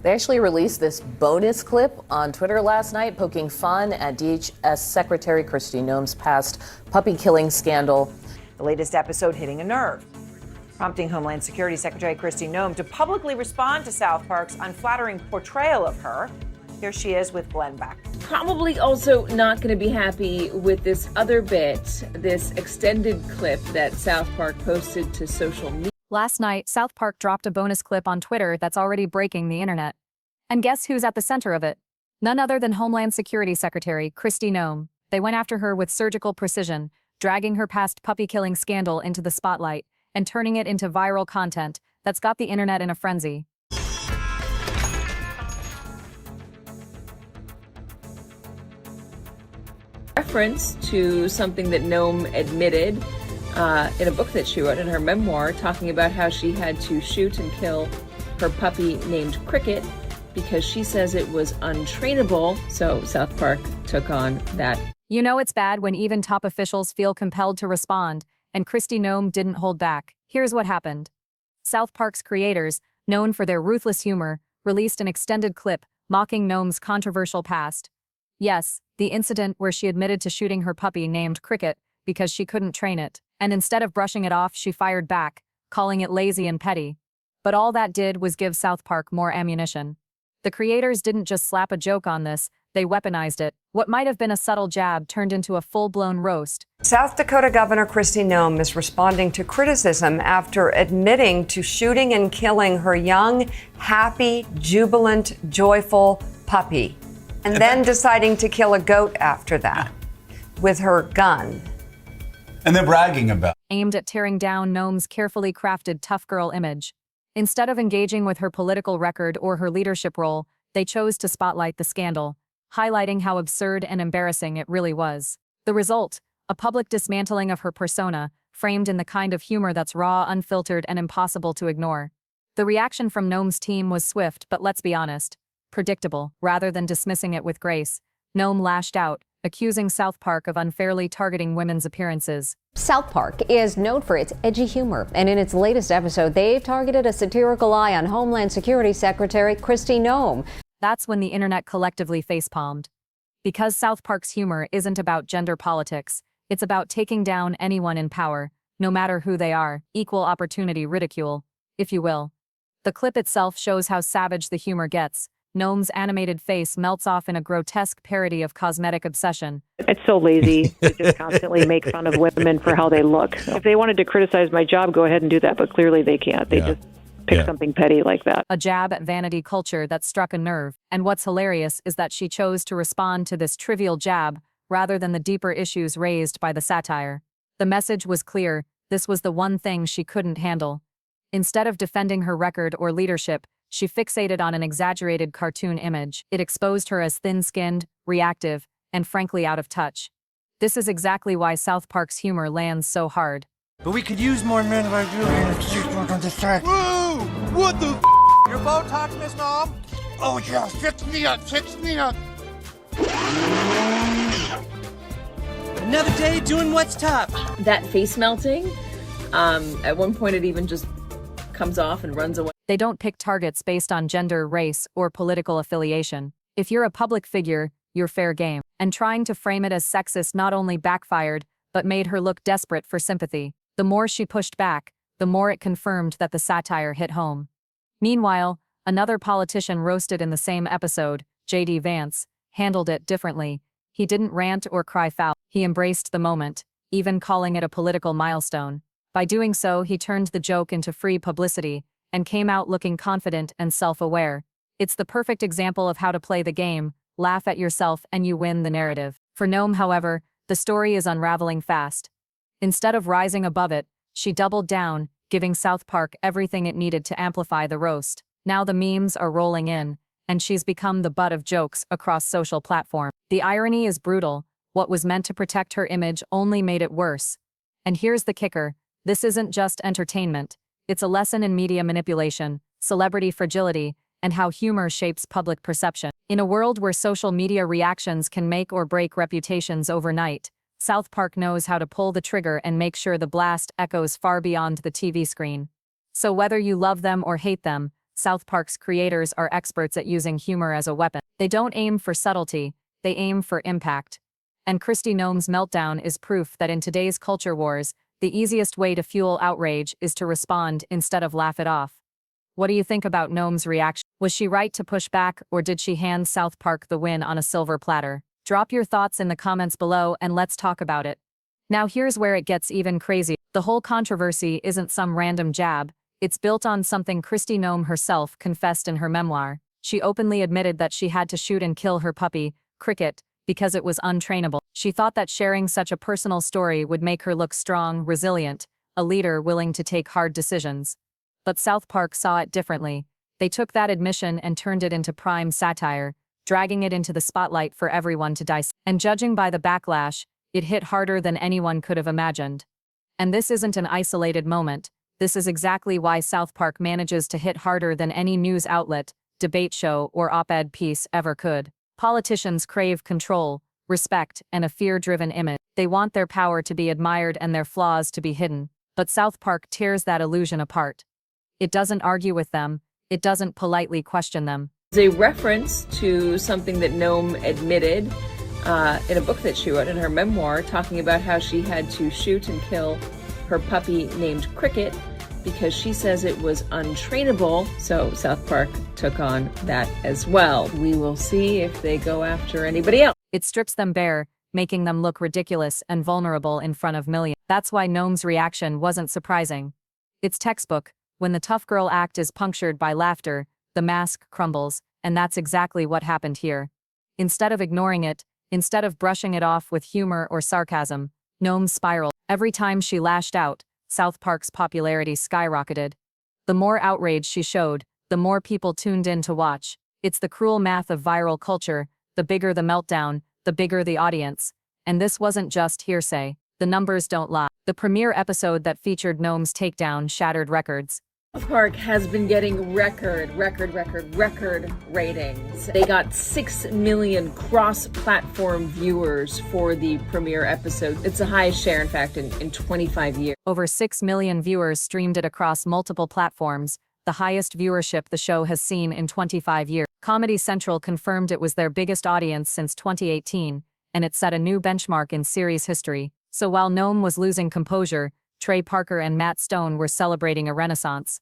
They actually released this bonus clip on Twitter last night, poking fun at DHS Secretary Kristi Noem's past puppy killing scandal. The latest episode hitting a nerve, prompting Homeland Security Secretary Kristi Noem to publicly respond to South Park's unflattering portrayal of her. Here she is with Glenn Beck. Probably also not going to be happy with this other bit, this extended clip that South Park posted to social media. Last night, South Park dropped a bonus clip on Twitter that's already breaking the internet. And guess who's at the center of it? None other than Homeland Security Secretary Kristi Noem. They went after her with surgical precision, dragging her past puppy-killing scandal into the spotlight and turning it into viral content that's got the internet in a frenzy. Reference to something that Noem admitted in a book that she wrote in her memoir, talking about how she had to shoot and kill her puppy named Cricket because she says it was untrainable. So South Park took on that. You know it's bad when even top officials feel compelled to respond, and Kristi Noem didn't hold back. Here's what happened. South Park's creators, known for their ruthless humor, released an extended clip mocking Noem's controversial past. Yes, the incident where she admitted to shooting her puppy named Cricket because she couldn't train it. And instead of brushing it off, she fired back, calling it lazy and petty. But all that did was give South Park more ammunition. The creators didn't just slap a joke on this, they weaponized it. What might have been a subtle jab turned into a full-blown roast. South Dakota Governor Kristi Noem is responding to criticism after admitting to shooting and killing her young, happy, jubilant, joyful puppy, and then deciding to kill a goat after that with her gun. And they're bragging about. Aimed at tearing down Noem's carefully crafted tough girl image. Instead of engaging with her political record or her leadership role, they chose to spotlight the scandal, highlighting how absurd and embarrassing it really was. The result, a public dismantling of her persona, framed in the kind of humor that's raw, unfiltered, and impossible to ignore. The reaction from Noem's team was swift, but let's be honest, predictable. Rather than dismissing it with grace, Noem lashed out, accusing South Park of unfairly targeting women's appearances. South Park is known for its edgy humor, and in its latest episode, they've targeted a satirical eye on Homeland Security Secretary Kristi Noem. That's when the internet collectively facepalmed. Because South Park's humor isn't about gender politics, it's about taking down anyone in power, no matter who they are, equal opportunity ridicule, if you will. The clip itself shows how savage the humor gets. Noem's animated face melts off in a grotesque parody of cosmetic obsession. It's so lazy to just constantly make fun of women for how they look. If they wanted to criticize my job, go ahead and do that, but clearly they can't. They just pick something petty like that. A jab at vanity culture that struck a nerve. And what's hilarious is that she chose to respond to this trivial jab rather than the deeper issues raised by the satire. The message was clear. This was the one thing she couldn't handle. Instead of defending her record or leadership, she fixated on an exaggerated cartoon image. It exposed her as thin-skinned, reactive, and frankly out of touch. This is exactly why South Park's humor lands so hard. But we could use more men like you in the street work on this track. Whoa! What the f***? Your Botox, Miss Noem? Oh yeah, fix me up, fix me up. Another day doing what's top. That face melting, at one point it even just comes off and runs away. They don't pick targets based on gender, race, or political affiliation. If you're a public figure, you're fair game. And trying to frame it as sexist not only backfired, but made her look desperate for sympathy. The more she pushed back, the more it confirmed that the satire hit home. Meanwhile, another politician roasted in the same episode, J.D. Vance, handled it differently. He didn't rant or cry foul. He embraced the moment, even calling it a political milestone. By doing so, he turned the joke into free publicity and came out looking confident and self-aware. It's the perfect example of how to play the game, laugh at yourself and you win the narrative. For Noem, however, the story is unraveling fast. Instead of rising above it, she doubled down, giving South Park everything it needed to amplify the roast. Now the memes are rolling in, and she's become the butt of jokes across social platforms. The irony is brutal. What was meant to protect her image only made it worse. And here's the kicker. This isn't just entertainment. It's a lesson in media manipulation, celebrity fragility, and how humor shapes public perception. In a world where social media reactions can make or break reputations overnight, South Park knows how to pull the trigger and make sure the blast echoes far beyond the TV screen. So whether you love them or hate them, South Park's creators are experts at using humor as a weapon. They don't aim for subtlety, they aim for impact. And Kristi Noem's meltdown is proof that in today's culture wars, the easiest way to fuel outrage is to respond instead of laugh it off. What do you think about Noem's reaction? Was she right to push back, or did she hand South Park the win on a silver platter? Drop your thoughts in the comments below and let's talk about it. Now here's where it gets even crazy. The whole controversy isn't some random jab. It's built on something Kristi Noem herself confessed in her memoir. She openly admitted that she had to shoot and kill her puppy, Cricket, because it was untrainable. She thought that sharing such a personal story would make her look strong, resilient, a leader willing to take hard decisions. But South Park saw it differently. They took that admission and turned it into prime satire, dragging it into the spotlight for everyone to dissect. And judging by the backlash, it hit harder than anyone could have imagined. And this isn't an isolated moment. This is exactly why South Park manages to hit harder than any news outlet, debate show, or op-ed piece ever could. Politicians crave control, respect, and a fear-driven image. They want their power to be admired and their flaws to be hidden. But South Park tears that illusion apart. It doesn't argue with them. It doesn't politely question them. There's a reference to something that Noem admitted in a book that she wrote in her memoir, talking about how she had to shoot and kill her puppy named Cricket because she says it was untrainable. So South Park took on that as well. We will see if they go after anybody else. It strips them bare, making them look ridiculous and vulnerable in front of millions. That's why Noem's reaction wasn't surprising. It's textbook. When the tough girl act is punctured by laughter, the mask crumbles, and that's exactly what happened here. Instead of ignoring it, instead of brushing it off with humor or sarcasm, Noem spiraled. Every time she lashed out, South Park's popularity skyrocketed. The more outrage she showed, the more people tuned in to watch. It's the cruel math of viral culture. The bigger the meltdown, the bigger the audience. And this wasn't just hearsay. The numbers don't lie. The premiere episode that featured Noem's takedown shattered records. South Park has been getting record ratings. They got 6 million cross-platform viewers for the premiere episode. It's the highest share, in fact, in 25 years. Over 6 million viewers streamed it across multiple platforms, the highest viewership the show has seen in 25 years. Comedy Central confirmed it was their biggest audience since 2018, and it set a new benchmark in series history. So while Noem was losing composure, Trey Parker and Matt Stone were celebrating a renaissance.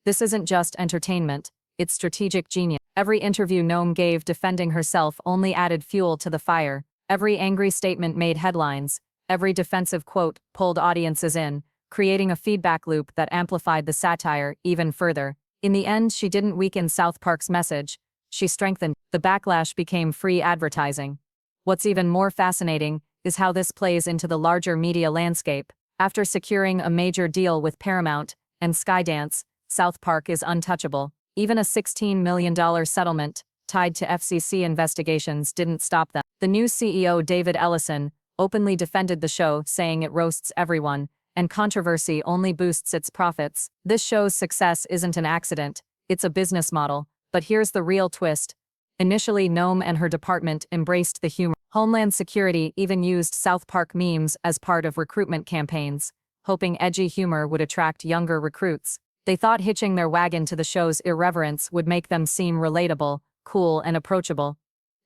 This isn't just entertainment, it's strategic genius. Every interview Noem gave defending herself only added fuel to the fire. Every angry statement made headlines. Every defensive quote pulled audiences in, creating a feedback loop that amplified the satire even further. In the end, she didn't weaken South Park's message. She strengthened. The backlash became free advertising. What's even more fascinating is how this plays into the larger media landscape. After securing a major deal with Paramount and Skydance, South Park is untouchable. Even a $16 million settlement tied to FCC investigations didn't stop them. The new CEO, David Ellison, openly defended the show, saying it roasts everyone, and controversy only boosts its profits. This show's success isn't an accident, it's a business model. But here's the real twist. Initially, Noem and her department embraced the humor. Homeland Security even used South Park memes as part of recruitment campaigns, hoping edgy humor would attract younger recruits. They thought hitching their wagon to the show's irreverence would make them seem relatable, cool, and approachable.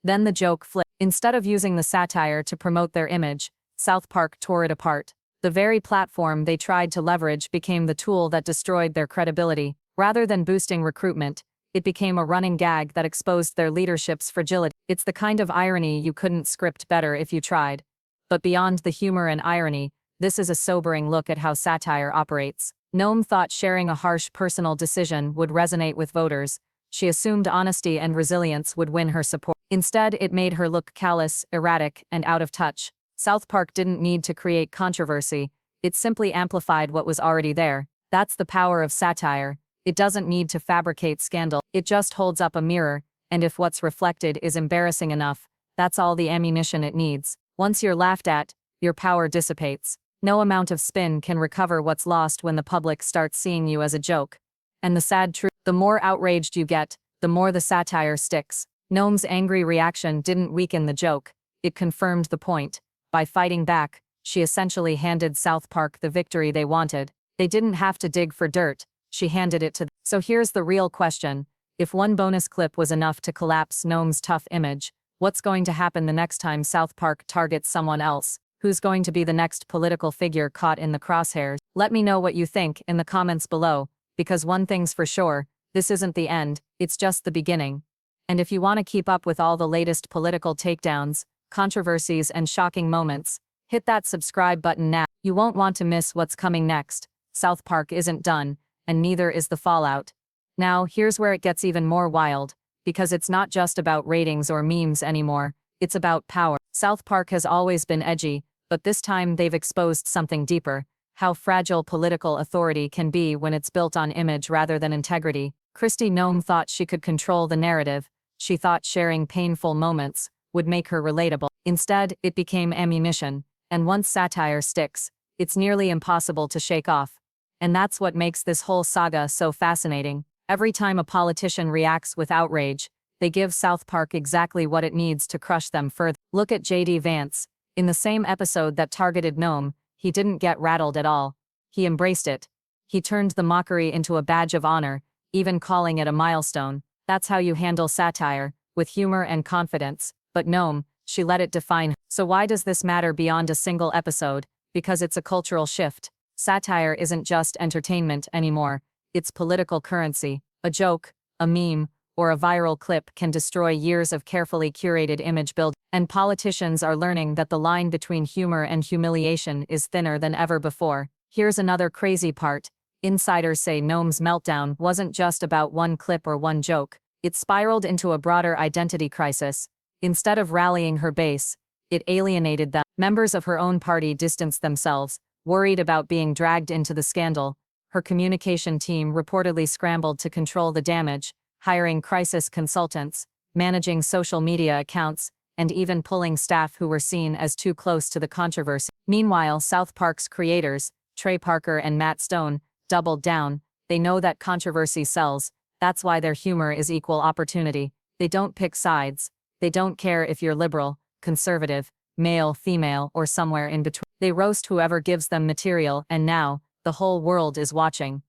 Then the joke flipped. Instead of using the satire to promote their image, South Park tore it apart. The very platform they tried to leverage became the tool that destroyed their credibility. Rather than boosting recruitment, it became a running gag that exposed their leadership's fragility. It's the kind of irony you couldn't script better if you tried. But beyond the humor and irony, this is a sobering look at how satire operates. Noem thought sharing a harsh personal decision would resonate with voters. She assumed honesty and resilience would win her support. Instead, it made her look callous, erratic, and out of touch. South Park didn't need to create controversy. It simply amplified what was already there. That's the power of satire. It doesn't need to fabricate scandal. It just holds up a mirror, and if what's reflected is embarrassing enough, that's all the ammunition it needs. Once you're laughed at, your power dissipates. No amount of spin can recover what's lost when the public starts seeing you as a joke. And the sad truth, the more outraged you get, the more the satire sticks. Noem's angry reaction didn't weaken the joke, it confirmed the point. By fighting back, she essentially handed South Park the victory they wanted. They didn't have to dig for dirt, she handed it to them. So here's the real question. If one bonus clip was enough to collapse Noem's tough image, what's going to happen the next time South Park targets someone else? Who's going to be the next political figure caught in the crosshairs? Let me know what you think in the comments below, because one thing's for sure, this isn't the end, it's just the beginning. And if you want to keep up with all the latest political takedowns, controversies, and shocking moments, hit that subscribe button now. You won't want to miss what's coming next. South Park isn't done, and neither is the fallout. Now, here's where it gets even more wild, because it's not just about ratings or memes anymore, it's about power. South Park has always been edgy, but this time they've exposed something deeper: how fragile political authority can be when it's built on image rather than integrity. Kristi Noem thought she could control the narrative. She thought sharing painful moments would make her relatable. Instead, it became ammunition, and once satire sticks, it's nearly impossible to shake off. And that's what makes this whole saga so fascinating. Every time a politician reacts with outrage, they give South Park exactly what it needs to crush them further. Look at J.D. Vance. In the same episode that targeted Noem, he didn't get rattled at all. He embraced it. He turned the mockery into a badge of honor, even calling it a milestone. That's how you handle satire, with humor and confidence. But Noem, she let it define her. So why does this matter beyond a single episode? Because it's a cultural shift. Satire isn't just entertainment anymore. It's political currency. A joke, a meme, or a viral clip can destroy years of carefully curated image building. And politicians are learning that the line between humor and humiliation is thinner than ever before. Here's another crazy part. Insiders say Noem's meltdown wasn't just about one clip or one joke. It spiraled into a broader identity crisis. Instead of rallying her base, it alienated them. Members of her own party distanced themselves, worried about being dragged into the scandal. Her communication team reportedly scrambled to control the damage, hiring crisis consultants, managing social media accounts, and even pulling staff who were seen as too close to the controversy. Meanwhile, South Park's creators, Trey Parker and Matt Stone, doubled down. They know that controversy sells. That's why their humor is equal opportunity. They don't pick sides. They don't care if you're liberal, conservative, male, female, or somewhere in between. They roast whoever gives them material, and now, the whole world is watching.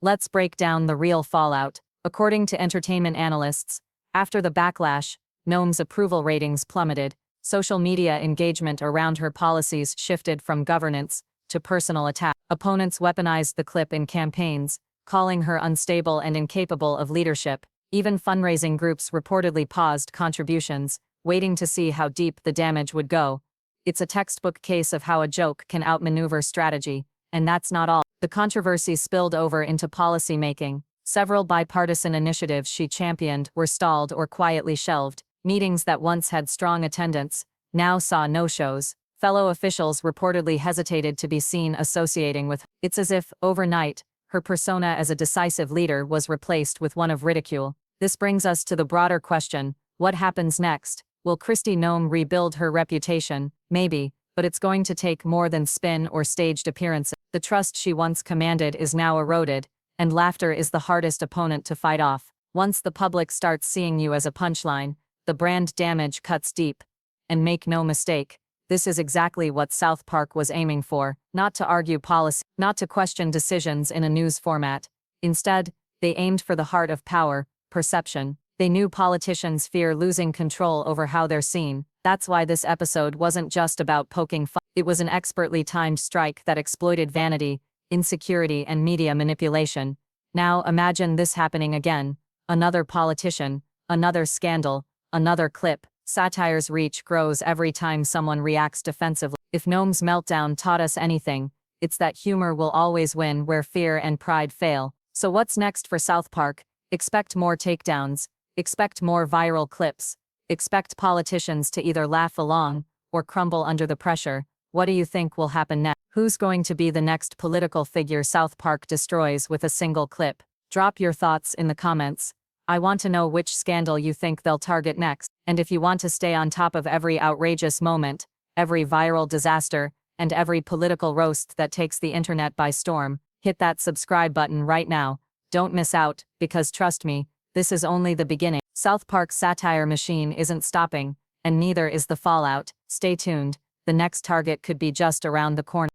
Let's break down the real fallout. According to entertainment analysts, after the backlash, Noem's approval ratings plummeted. Social media engagement around her policies shifted from governance to personal attack. Opponents weaponized the clip in campaigns, calling her unstable and incapable of leadership. Even fundraising groups reportedly paused contributions, waiting to see how deep the damage would go. It's a textbook case of how a joke can outmaneuver strategy. And that's not all. The controversy spilled over into policy making. Several bipartisan initiatives she championed were stalled or quietly shelved. Meetings that once had strong attendance now saw no-shows. Fellow officials reportedly hesitated to be seen associating with her. It's as if, overnight, her persona as a decisive leader was replaced with one of ridicule. This brings us to the broader question: what happens next? Will Kristi Noem rebuild her reputation? Maybe, but it's going to take more than spin or staged appearances. The trust she once commanded is now eroded, and laughter is the hardest opponent to fight off. Once the public starts seeing you as a punchline, the brand damage cuts deep. And make no mistake, this is exactly what South Park was aiming for: not to argue policy, not to question decisions in a news format. Instead, they aimed for the heart of power, perception. They knew politicians fear losing control over how they're seen. That's why this episode wasn't just about poking fun. It was an expertly timed strike that exploited vanity, insecurity, and media manipulation. Now imagine this happening again. Another politician, another scandal, another clip. Satire's reach grows every time someone reacts defensively. If Noem's meltdown taught us anything, it's that humor will always win where fear and pride fail. So what's next for South Park? Expect more takedowns. Expect more viral clips. Expect politicians to either laugh along or crumble under the pressure. What do you think will happen next? Who's going to be the next political figure South Park destroys with a single clip? Drop your thoughts in the comments. I want to know which scandal you think they'll target next. And if you want to stay on top of every outrageous moment, every viral disaster, and every political roast that takes the internet by storm, hit that subscribe button right now. Don't miss out, because trust me, this is only the beginning. South Park's satire machine isn't stopping, and neither is the fallout. Stay tuned. The next target could be just around the corner.